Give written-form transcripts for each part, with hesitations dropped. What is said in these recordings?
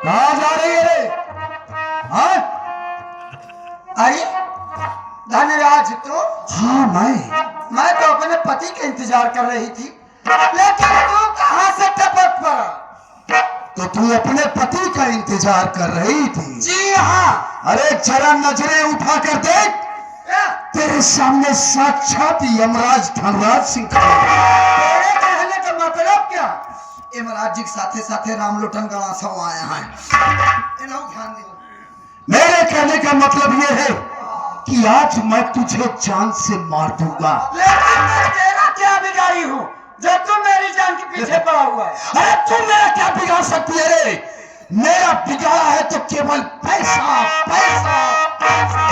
कहाँ जा रही है? हाँ? अरे धनराज तो हाँ मैं तो अपने पति का इंतजार कर रही थी, लेकिन तू कहाँ से टपक पड़ा? तो तू अपने पति का इंतजार कर रही थी? जी हाँ। अरे जरा नजरें उठा कर देख, क्या? तेरे सामने साक्षात यमराज धनराज सिंह खड़े हैं। तेरे कहने का मतलब क्या? यमराज जी के साथे साथे राम लोटन गणासा आया है। इन्हों ध्यान दो। मेरे कहने का मतलब यह है कि आज मैं तुझे जान से मार दूंगा। लेकिन मैं तेरा क्या बिगाड़ी हूँ जब तुम मेरी जान के पीछे पड़ा हुआ है? अरे तू मेरा क्या बिगाड़ सकती है रे? मेरा बिगाड़ा है तो केवल पैसा पैसा पैसा।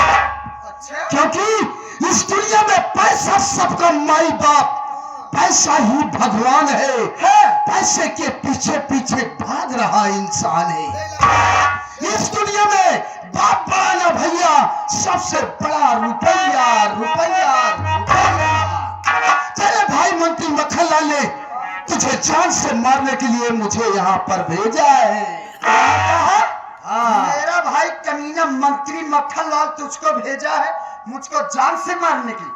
अच्छा, क्योंकि इस दुनिया में पैसा सबका माई बाप, पैसा ही भगवान है। पैसे के पीछे पीछे भाग रहा इंसान है। इस दुनिया में बाप बड़ा ना भैया, सबसे बड़ा रुपया रुपया रुपया। तेरे भाई मंत्री मक्खनलाल ने तुझे जान से मारने के लिए मुझे यहाँ पर भेजा है। हाँ। मेरा भाई कमीना मंत्री मक्खनलाल तुझको भेजा है मुझको जान से मारने की,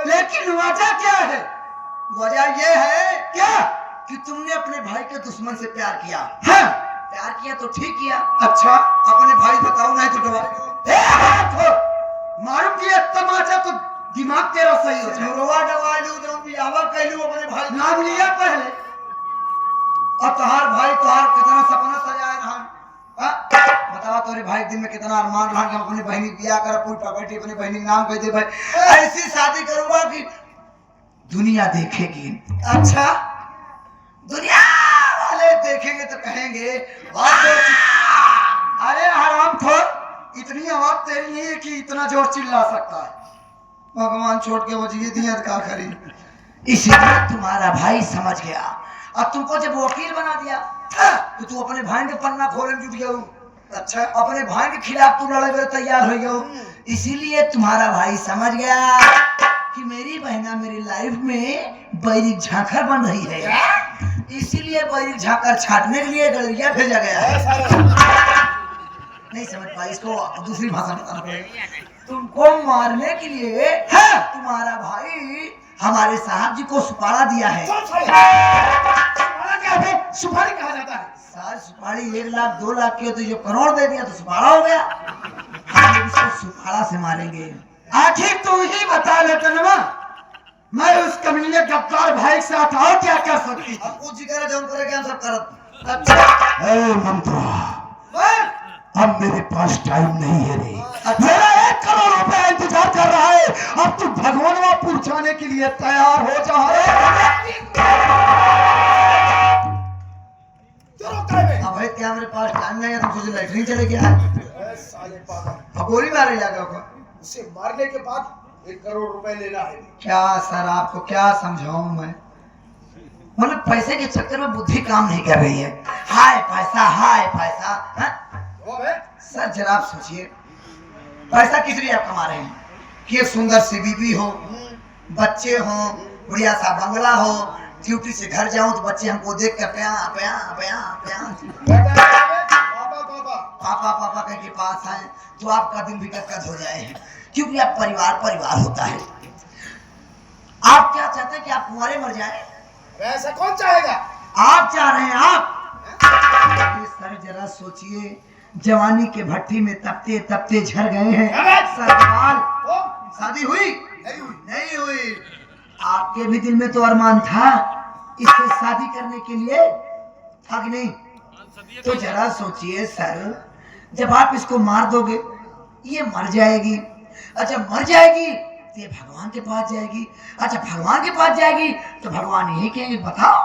लेकिन वजह क्या है? वजह ये है क्या कि तुमने अपने भाई के दुश्मन से प्यार किया। हाँ, प्यार किया तो ठीक किया। अच्छा, अपने भाई बताओ नहीं तो दवा मारू किया तमाचा तो दिमाग तेरा सही हो जाए। दवा लू तो बियावा कहलू अपने भाई नाम लिया पहले, और तोहार भाई तोहार कितना सपना सजाए रहा। बताओ तोरे भाई दिन में कितना अरमान रहा कि अपनी बहनी बियाह कर, पूरी प्रॉपर्टी अपनी बहनी नाम कह दे। भाई ऐसी शादी करूंगा कि दुनिया देखेगी। अच्छा, दुनिया वाले देखेंगे तो कहेंगे अरे हरामखोर, इतनी आवाज तेरी नहीं है कि इतना जोर चिल्ला सकता है। भगवान छोड़ के वजीर दिया का खरी, इसीलिए तुम्हारा भाई समझ गया। अब तुमको जब वकील बना दिया तो तू अपने भाई के पन्ना खोलने जुट गया। अच्छा, अपने भाई के खिलाफ तू लड़े हुए तैयार हो गया। इसीलिए तुम्हारा भाई समझ गया कि मेरी बहना मेरी लाइफ में बैरिक झांखर बन रही है, इसीलिए बैरिक झांखर छाटने के लिए गलरिया भेजा गया है। नहीं समझ पाई, इसको दूसरी भाषा में बताना पड़ेगा। तुमको मारने के लिए तुम्हारा भाई हमारे साहब जी को सुपारा दिया है। सुपारी कहा जाता है सर? सुपारी 1 लाख 2 लाख की हो तो जो करोड़ दे दिया तो सुपारा हो गया। हम इसको सुपारा से मारेंगे। आखिर तू ही बता लेटनवा, मैं उस कमीने गद्दार भाई के साथ और क्या कर सकती थी? अब कुछ करे जो करे क्या सब करत। अच्छा ए मंत्रा, अब मेरे पास टाइम नहीं है रे। मेरा 1 करोड़ रुपया इंतजार कर रहा है। अब तू भगवानवापुर जाने के लिए तैयार हो जा। अब क्या मेरे पास टाइम नहीं है? तुम सोचे लैटरिन चले गया है? गोली मारे जाएगा उसे मारने के बाद 1 करोड़ रुपए लेना है। क्या सर, आपको क्या समझाऊं मैं? मतलब पैसे के चक्कर में बुद्धि काम नहीं कर रही है। हाय पैसा सर जरा आप सोचिए, पैसा किस लिए आप कमा रहे हैं? कि एक सुंदर सी बीवी हो, बच्चे हो, बढ़िया सा बंगला हो, ड्यूटी से घर जाऊं तो बच्चे हमको देख कर प्या प्या प्या प्या पापा कह के पास आए तो आपका दिन भी कद हो जाए, क्योंकि आप परिवार होता है। आप क्या चाहते हैं कि आप कुंवारे मर जाए? ऐसा कौन चाहेगा? आप चाह रहे हैं आप? सर जरा सोचिए, जवानी के भट्टी में तपते तपते झर गए हैं। सरकार शादी हुई? नहीं हुई। आपके भी दिल में तो अरमान था इससे शादी करने के लिए, था कि नहीं? तो जरा सोचिए सर, जब आप इसको मार दोगे ये मर जाएगी। अच्छा मर जाएगी तो ये भगवान के पास जाएगी। अच्छा भगवान के पास जाएगी तो भगवान यही कहेंगे, बताओ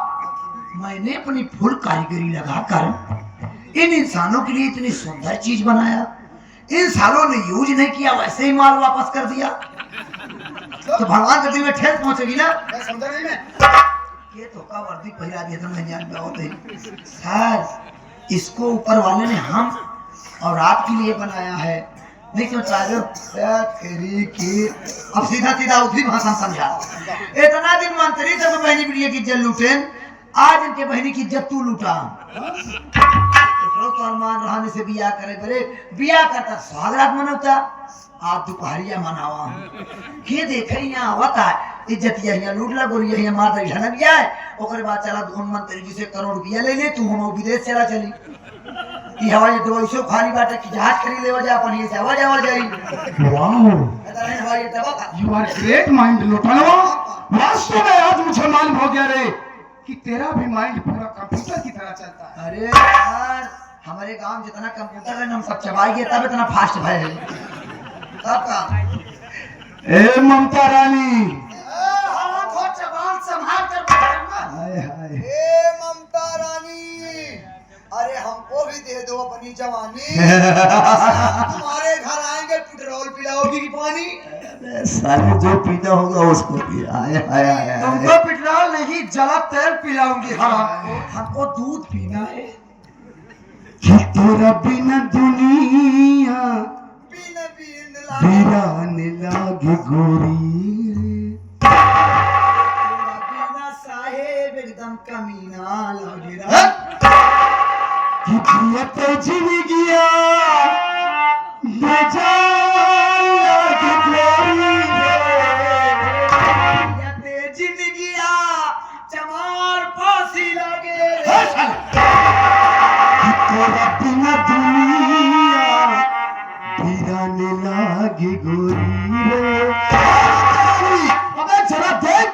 मैंने अपनी फुल कारीगरी लगाकर इन इंसानों के लिए इतनी सुंदर चीज बनाया, इन सालों ने यूज नहीं किया, वैसे ही माल वापस कर दिया, तो भगवान के दिल में ठेस पहुंचेगी ना? समझा नहीं मैं। ये तो का वर्दी पहरा दिया था, मैं जान होते सर, इसको ऊपर वाले ने हम और आपके लिए बनाया है। नहीं समझ पा रहे हो? की अब सीधा सीधा उसी भाषा समझा। इतना दिन मंत्री सब बहनी बिटिया की इज्जत लूटे, आज इनके बहनी की इज्जत तू लूटा। एकरो तो अरमान रहने से बिया करे बरे बिया करता स्वागत मनौता आज दोपहरिया मनावा के देखे यहाँ आवता है इज्जतिया यहाँ लूट ला गोलिया यहाँ मार दे झनक जाए ओकरे बाद चला धुन मंत्री जी से करोड़ रुपया ले ले तू हम विदेश चला चली ई हवाई अड्डा ऐसे खाली बाटे कि जहाज खरीद ले जा अपन ये से आवाज जाई वाओ, हवाई अड्डा का यू आर ग्रेट माइंड लोटनवा। वास्तव में आज मुझे मालूम हो गया रे कि तेरा भी माइंड पूरा कंप्यूटर की तरह चलता है। अरे यार हमारे गांव जितना कंप्यूटर है हम सब चबाएंगे तब इतना फास्ट भाई है तब का ए ममता रानी, हां खो जवान संभाल कर बोलना हाय हाय, ए ममता रानी, अरे हमको भी दे दो अपनी जवानी। तुम्हारे घर आएंगे पेट्रोल पिलाओगी कि पानी? सारे जो पीना होगा उसको पिया। हाय हाय हाय, तुमको पेट्रोल नहीं जला तेल पिलाऊंगी हराम हमको दूध पीना है कि तेरा बिना दुनिया बिन बिन वीरान लागे गोरी, बिना साहेब एकदम कमीना लगे कि जियत जिंदगिया बेजान लागे गोरी, ये जिंदगिया चमार फांसी लगे तेरा बिना दुनिया वीरान लागे गोरी रे। अबे जरा देख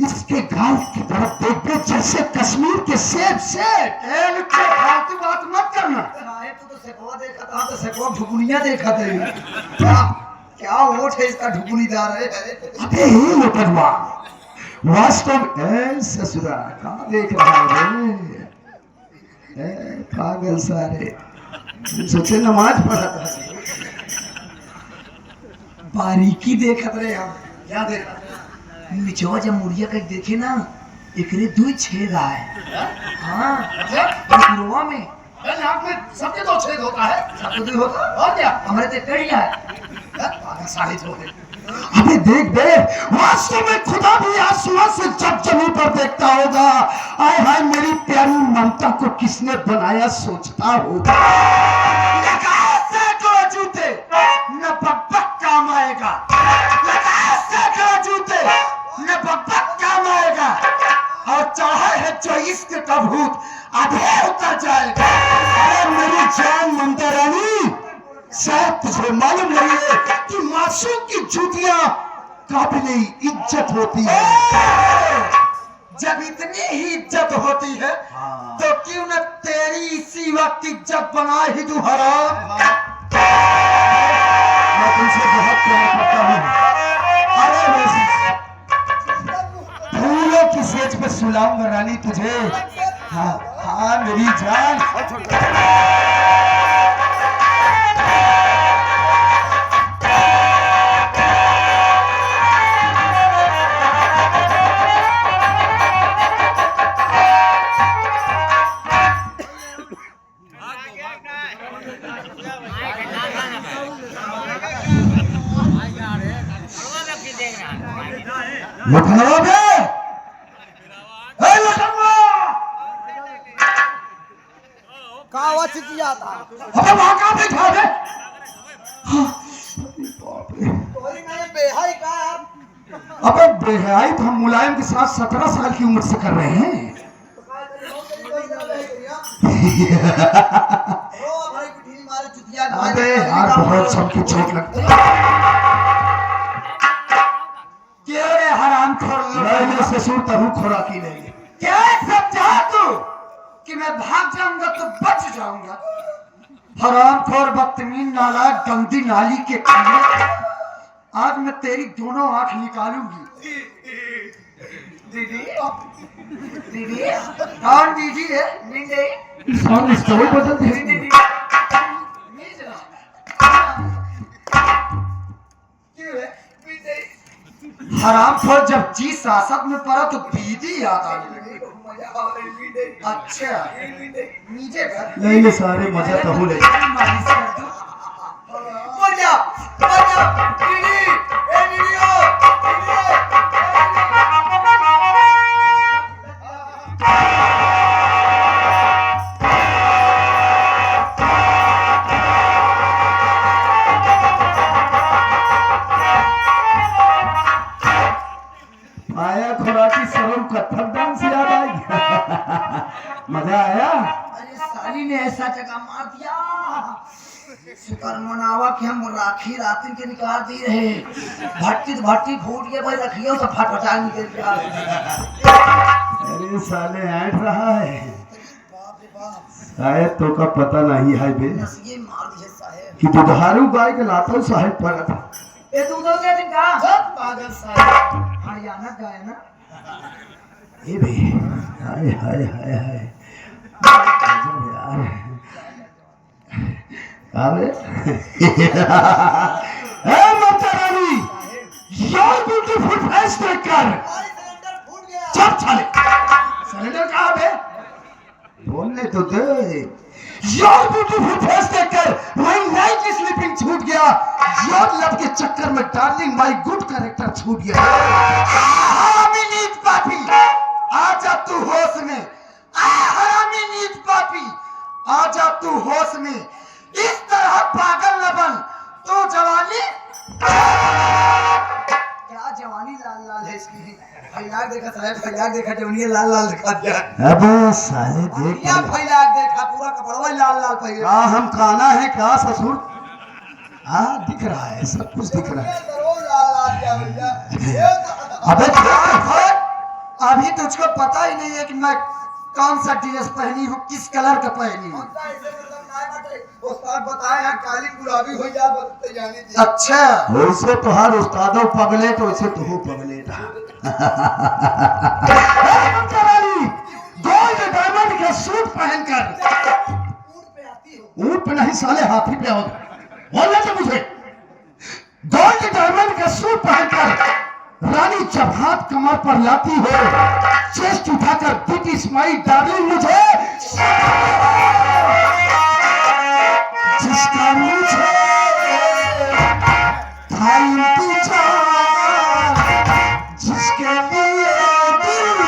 इसके गाल की तरफ देख बे, जैसे कश्मीर के सेब सेब। ए लुच्चे फालतू बात मत करना साहेब तू तो सेकवा देखा था तो सेकवा ढुकुनिया देखा था क्या क्या वोट है इसका ढुकुनीदार है अबे हे लोटनवा, वास्तव में ससुरा कहाँ देख रहा है रे, पागल सारे, सोचे नमाज पढ़ा था। बारीकी देखत रहे हम क्या देखा निचवा जब मुड़िया का देखे ना एकरे दो छेद आए हाँ गुरुआ में नाक में सबके तो छेद होता है। सबको दो होता और क्या? हमारे तो कड़िया है पागल साले जो है। अबे देख बे, वास्तव में खुदा भी आसमान से जब जमीन पर देखता होगा, आय हाय मेरी प्यारी ममता को किसने बनाया सोचता होगा। लगा सैकड़ों जूते न बकबक काम आएगा लगा सैकड़ों जूते न बकबक काम आएगा और चढ़ा है जो इश्क का भूत आधे उतर जाएगा अरे मेरी जान ममता रानी, शायद तुझे मालूम नहीं है कि मासूम की जूतियां काबिले इज्जत होती है। जब इतनी ही इज्जत होती है तो क्यों न तेरी इसी वक्त इज्जत बना ही दूं हराम मैं तुमसे बहुत प्यार करता हूँ। अरे वैसे फूलों की सेज पे सुलाऊंगा रानी तुझे। हाँ हाँ मेरी जान। लखनऊ बे, हे लखनऊ, कावा चितिया था। अबे वहाँ कहाँ बैठा बे? हाँ, बाप रे। कोई नहीं बेहाई का आप। अबे बेहयाई तो हम मुलायम के साथ 17 साल की उम्र से कर रहे हैं। भाई की ढील मारे चुतिया। अबे यार बहुत सबकी चोट लगती है। क्यों रे हराम खोर मैं ससुर तरू खोराकी नहीं। क्या समझा तू कि मैं भाग जाऊंगा तो बच जाऊंगा हरामखोर बदतमीज नालायक गंदी नाली के कीड़े आज मैं तेरी दोनों आंख निकालूंगी दीदी दीदी कौन दीदी है नींदे सारी स्टोरी बदल दी। दीदी हरामखोर जब जी सासत में पड़ा तो दीदी याद आने लगी अच्छा नीचे कर नहीं ये सारे मजा तो हो ले। मालिश कर दो बोलिया बोलिया दीदी ए दीदी ओ मजा आया? अरे साली ने ऐसा जगह मार दिया, शुक्र मनावा कि हम राखी रातिन के निकाल दी रहे। भट्टी फूट गया भाई, रखियो तो फटफटा निकल गया। अरे साले ऐठ रहा है, बाप रे बाप, शायद तो का पता नहीं है बे नसिए मार दिए साहेब कि दुधारू गाय के लातों साहेब पड़ा था। ए दूध हो गया दिन का सब पागल साहब। हरियाणा का है ना। ए बे, हाय हाय हाय हाय, गजब यार। अबे ए Mata Rani, your beautiful face देखकर हमारी सिलेंडर फूट गया। चुप साले, सिलेंडर कहाँ बे? बोलने तो दे। योर ब्यूटीफुल फेस देखकर माय नाइट स्लीपिंग छूट गया। योर लव के चक्कर में डार्लिंग माय गुड कैरेक्टर छूट गया। हरामी नीच पापी, आजा तू होश में। हरामी नीच पापी, आजा तू होश में। इस तरह पागल न बन, तो जवानी क्या जवानी लाल लाल है इसकी। फैलाक देखा साहेब, फैलाक देखा, जवनी लाल लाल दिखा दिया। अबे साले देख क्या फैलाक देखा, पूरा कपड़ा लाल लाल फैल क्या हम काना है क्या ससुर? हाँ दिख रहा है, सब कुछ दिख रहा है। जरूर लाल लाल क्या भैया, ये तो अबे क्या अभी तुझको पता ही नहीं है कि मैं कौन सा ड्रेस पहनी हूँ, किस कलर का पहनी हूँ। ऐसे मतलब ना बाटे, उस्ताद बताए हैं काली गुलाबी हो जा बदलते जाने दी। अच्छा वैसे तो हर उस्तादों पगले तो वैसे तो हो पगले गोल्ड डायमंड का सूट पहनकर ऊँट पे आती हो। ऊंट पे नहीं साले हाथी पे हो। बोलना तो मुझे, गोल्ड डायमंड का सूट पहनकर रानी जब हाथ कमर पर लाती हो, चेस्ट उठाकर दिट इज माई डार्लिंग मुझे, जिसका मुझे था इंतजार, जिसके लिए दिल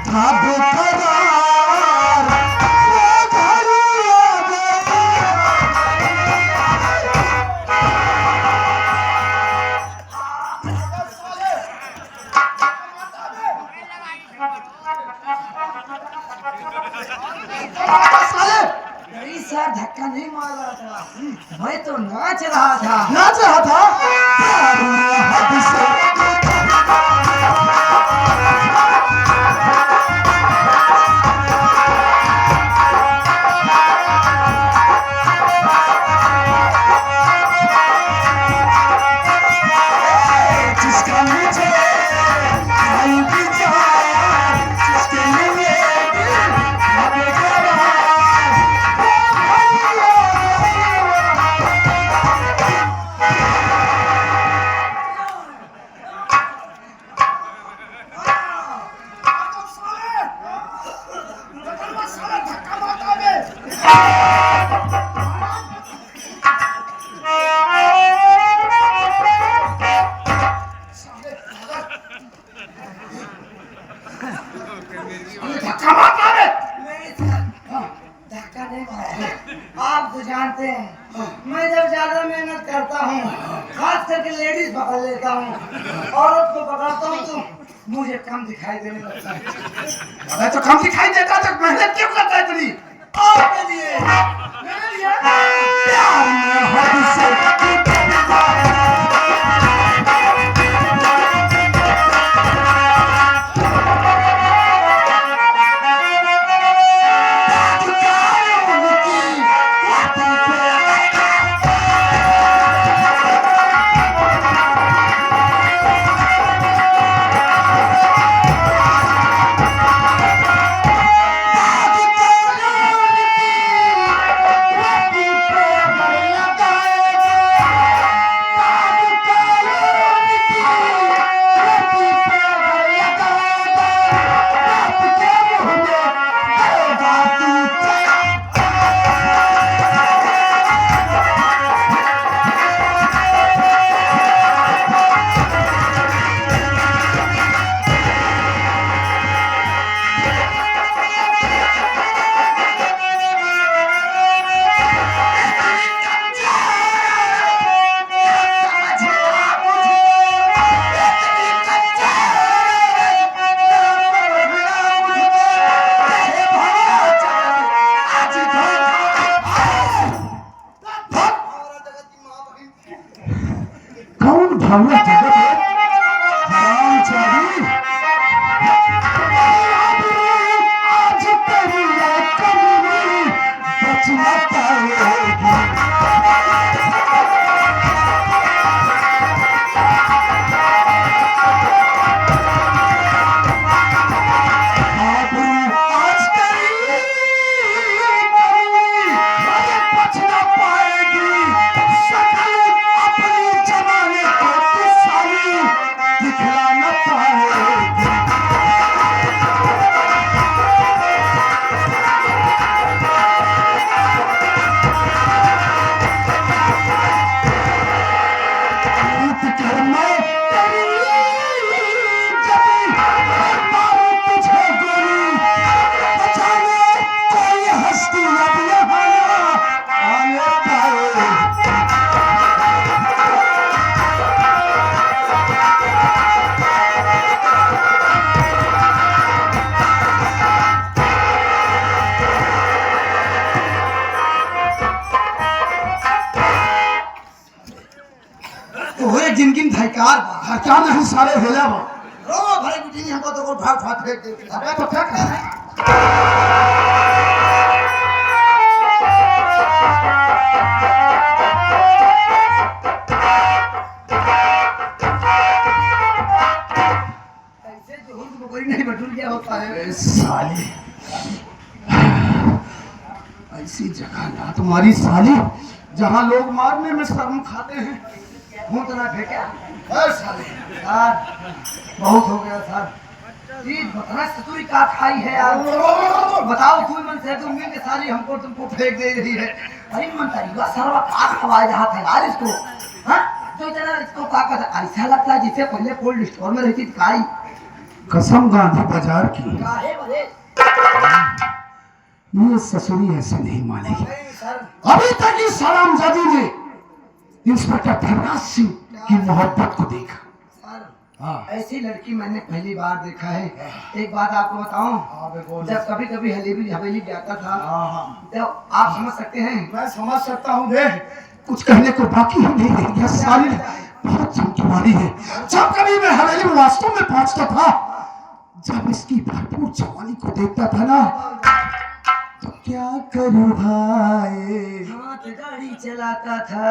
था बेकरार, वो घड़ी आ गई। साले मेरी साथ धक्का नहीं मार रहा था, मैं तो नाच रहा था। नाच रहा था प्यार में हद से। जिसका मुझे था इंतजार, जिसके लिए दिल था बेकरार, धक्का नहीं मारा। आप तो जानते हैं मैं जब ज्यादा मेहनत करता हूँ, खास करके लेडीज पकड़ लेता हूँ, औरत को पकड़ता हूँ तो मुझे कम दिखाई देने लगता है। अबे तो कम दिखाई देता तो मेहनत क्यों करता है इतनी? आपके लिए मेरे लिए प्यार में हद से। भावना जगत है हराम जादी आज तेरी कमी बच न पाएगी। जिनकी धैकार क्या नहीं सारे भेजा वो रो भाई गुटी हमको तो को भाग भाग फेंक दे अबे तो फेंक ऐसे जो हुन कोई नहीं बटुल गया होता है साली ऐसी जगह ना तुम्हारी साली जहाँ लोग मारने में शर्म खाते हैं हूँ तो ना फेंका सर साले सर बहुत हो गया सर ये बतना ससुरी का खाई है यार बताओ तू मन से तुम के साली हमको तुमको फेंक दे रही है अरे मन तरीका सरवा का खवाए जहाँ था यार इसको हाँ जो इतना इसको का ऐसा लगता है जैसे पहले कोल्ड स्टोर में रहती थी खाई कसम गांधी बाजार की काहे बड़े ये ससुरी ऐसे नहीं मानेगी नहीं सर अभी तक इस हरामजादी ने इंस्पेक्टर धनराज सिंह की मोहब्बत को देखा। सर ऐसी लड़की मैंने पहली बार देखा है एक बात आपको बताऊं जब कभी कभी हवेली जाता था तो आप समझ सकते हैं मैं समझ सकता हूँ दे कुछ कहने को बाकी ही नहीं रह गया साली बहुत चमचमारी है जब कभी मैं हवेली में वास्तव में पहुंचता था जब इसकी भरपूर जवानी को देखता था ना तो क्या करूं भाई हाथ गाड़ी चलाता था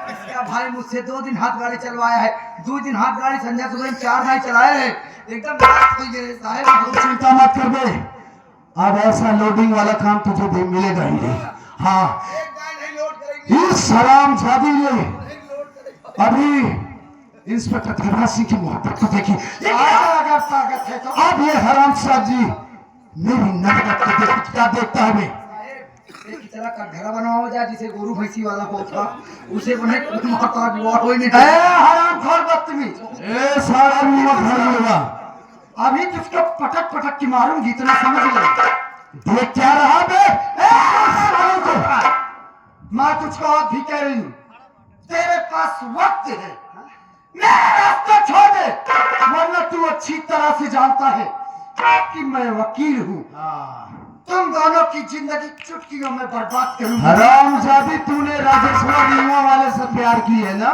इसका भाई मुझसे 2 दिन हाथ गाड़ी चलवाया है 2 दिन हाथ गाड़ी संजय सुबह 4 भाई चलाए हैं एकदम मस्त हो गए साहब चिंता मत कर बे अब ऐसा लोडिंग वाला काम तुझे दे मिलेगा ही नहीं हाँ एक गाय नहीं लोड करेंगे इस हरामजादी ने नहीं लोड करेंगे अभी इंस्पेक्टर धनराज सिंह की मोहब्बत को देखी अगर ताकत है तो अब ये हरामजाद जी मेरी नजर को देख क्या देखता है मैं एक तरह का घर बनाओ जा जिसे गोरू भैंसी वाला होता उसे बने माता जुआ कोई नहीं ए हरामखोर बदतमीज ए सारा नीमक भर लूंगा अभी तुझको पटक पटक की मारूंगी इतना समझ ले देख क्या रहा बे मैं तुझको आज भी कह रही हूँ तेरे पास वक्त है मेरा रास्ता छोड़ दे वरना तू अच्छी तरह से जानता है कि मैं वकील हूँ तुम दोनों की जिंदगी चुटकियों में बर्बाद करूंगा हरामजादी तूने राजेश्वर नीमा वाले से प्यार की है ना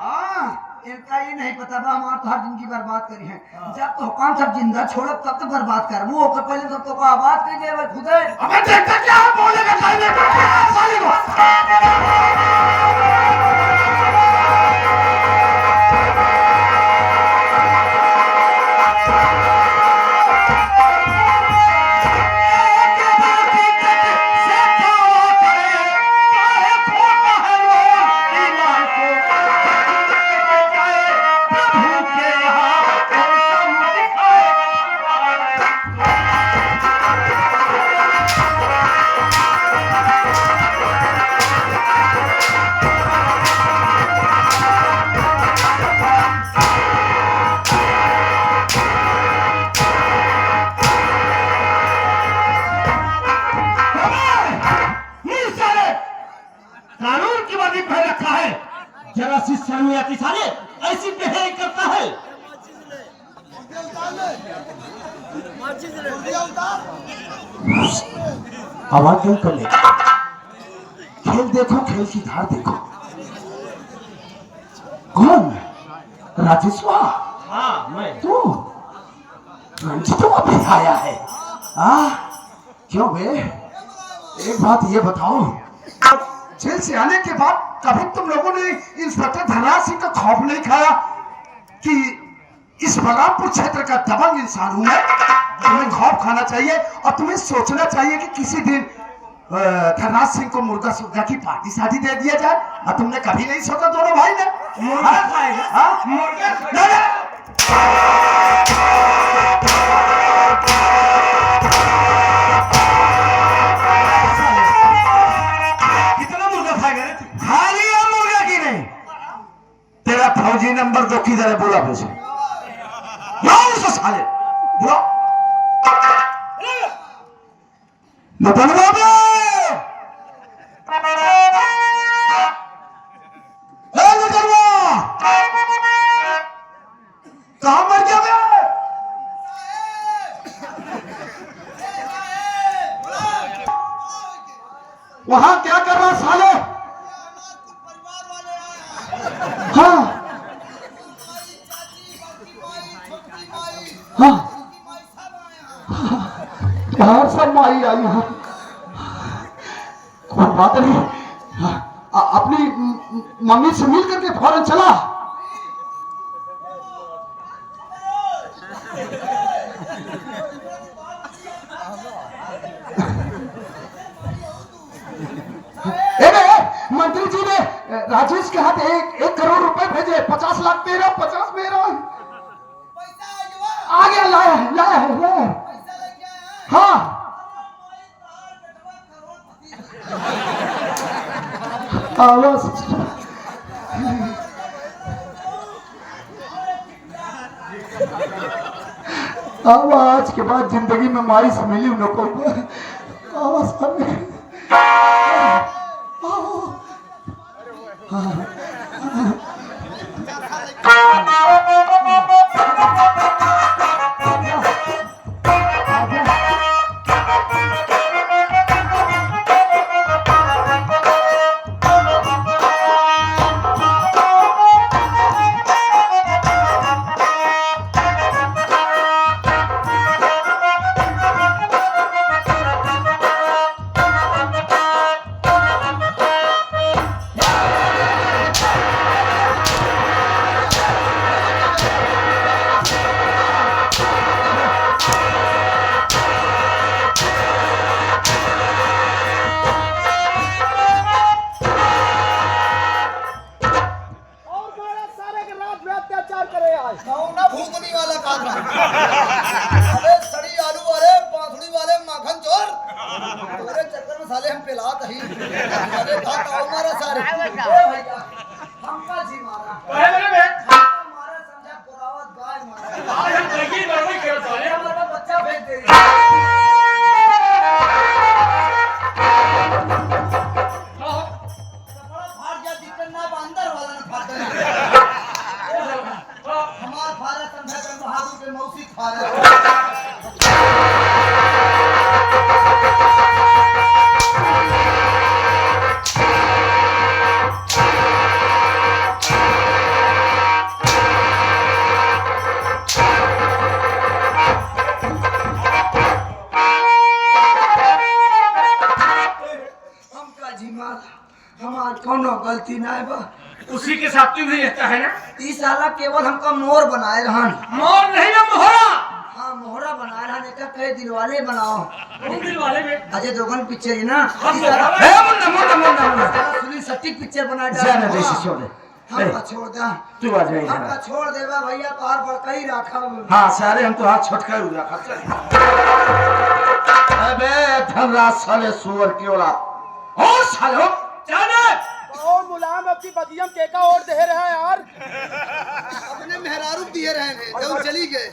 हाँ इनका ये नहीं पता था हमारा तो हर जिंदगी बर्बाद करी है जब तो हुकाम सब जिंदा छोड़ो तब तो बर्बाद कर वो होकर पहले सब तो आबाद कर दे खुद अबे देखता क्या बोलेगा साले को जरा सी शर्म आती सारे ऐसी बेहयाई करता है आवाज बंद कर ले खेल देखो खेल की धार देखो कौन? राजेश्वर, हाँ मैं। तू रंजितो अभी आया है? क्यों बे? एक बात ये बताओ, जेल से आने के बाद कभी तुम लोगों ने इंस्पेक्टर धनराज सिंह का खौफ नहीं खाया कि इस बलरामपुर क्षेत्र का दबंग इंसान हूं मैं, तुम्हें खौफ खाना चाहिए और तुम्हें सोचना चाहिए कि किसी दिन धनराज सिंह को मुर्गा सुर्गा की पार्टी शादी दे दिया जाए। और तुमने कभी नहीं सोचा दोनों भाई ने? मुर्गा खाएगा? मुर्गा खाएगा? कितना मुर्गा खाएगा रे तू? खा लिया मुर्गा की नहीं? तेरा फौजी नंबर 2 किधर है? बोला मुझे, लाओ उसको साले, बुलाओ। लतन बाबू, कहाँ मर गया बे? वहां क्या कर रहा साले? हाँ हाँ, यहाँ सब माई आई यहाँ, कोई बात नहीं। अपनी मम्मी से मिल करके फौरन चला। मंत्री जी ने राजेश के हाथ 1 करोड़ रुपए भेजे, 50 लाख तेरा, 50 मेरा। आ गया, लाया है। हाँ अब आज के बाद जिंदगी में माई से मिली उन लोगों को। गलती ना है बा, उसी के साथ तू भी रहता है ना? इस साला केवल हमका मोर बनाए रहन। मोर नहीं ना मोहरा। हाँ मोहरा बनाए रहन, एक कहे दिलवाले बनाओ। कौन दिलवाले में? अजय देवगन पिक्चर है ना? सुनील शेट्टी पिक्चर बनाया जाने दे इसे, छोड़ दे। हमका छोड़ दे, तू आ जाए, हमका छोड़ देवा भैया, तार बड़का ही रखा। हाँ सारे हम तो हाथ छोटका ही रखा। अबे धनराज साले सुअर की औलाद, और साले हो जाने और मुलायम अपनी बदियम केका और दे रहा है यार। अपने मेहरारू दिए रहे हैं, जब चली गए।